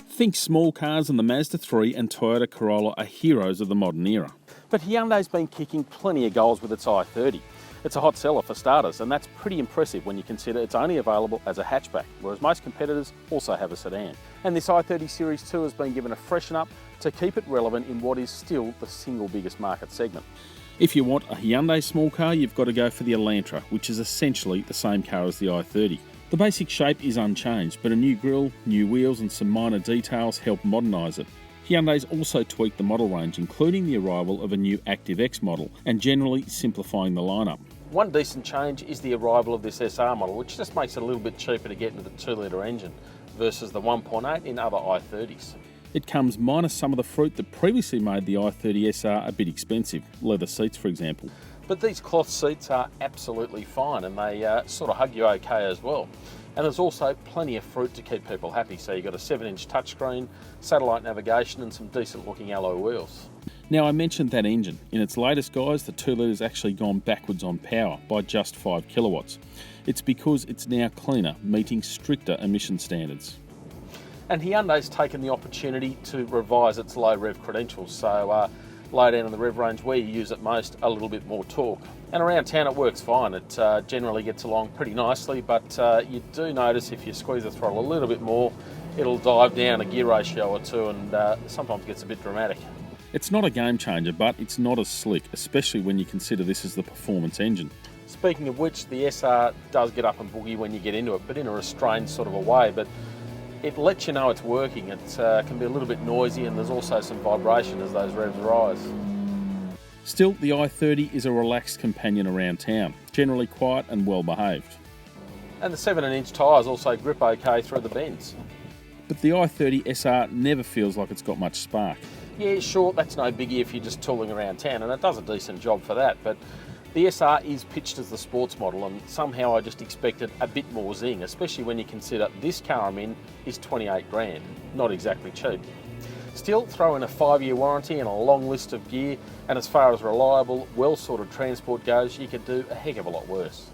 Think small cars, and the Mazda 3 and Toyota Corolla are heroes of the modern era. But Hyundai's been kicking plenty of goals with its i30. It's a hot seller for starters, and that's pretty impressive when you consider it's only available as a hatchback, whereas most competitors also have a sedan. And this i30 Series 2 has been given a freshen up to keep it relevant in what is still the single biggest market segment. If you want a Hyundai small car, you've got to go for the Elantra, which is essentially the same car as the i30. The basic shape is unchanged, but a new grille, new wheels and some minor details help modernise it. Hyundai's also tweaked the model range, including the arrival of a new Active X model, and generally simplifying the lineup. One decent change is the arrival of this SR model, which just makes it a little bit cheaper to get into the 2-litre engine versus the 1.8 in other i30s. It comes minus some of the fruit that previously made the i30 SR a bit expensive, leather seats for example. But these cloth seats are absolutely fine, and they sort of hug you okay as well. And there's also plenty of fruit to keep people happy, so you've got a 7-inch touchscreen, satellite navigation and some decent looking alloy wheels. Now, I mentioned that engine. In its latest guise, the 2-litre's actually gone backwards on power by just 5 kilowatts. It's because it's now cleaner, meeting stricter emission standards. And Hyundai's taken the opportunity to revise its low rev credentials, so low down in the rev range where you use it most, a little bit more torque. And around town it works fine. It generally gets along pretty nicely, but you do notice if you squeeze the throttle a little bit more, it'll dive down a gear ratio or two, and sometimes gets a bit dramatic. It's not a game changer, but it's not as slick, especially when you consider this is the performance engine. Speaking of which, the SR does get up and boogie when you get into it, but in a restrained sort of a way. But it lets you know it's working. It can be a little bit noisy, and there's also some vibration as those revs rise. Still, the i30 is a relaxed companion around town, generally quiet and well behaved. And the 7-inch tyres also grip okay through the bends. But the i30 SR never feels like it's got much spark. Yeah, sure, that's no biggie if you're just tooling around town, and it does a decent job for that, but the SR is pitched as the sports model, and somehow I just expected a bit more zing, especially when you consider this car I'm in is 28 grand, not exactly cheap. Still, throw in a 5-year warranty and a long list of gear, and as far as reliable, well-sorted transport goes, you could do a heck of a lot worse.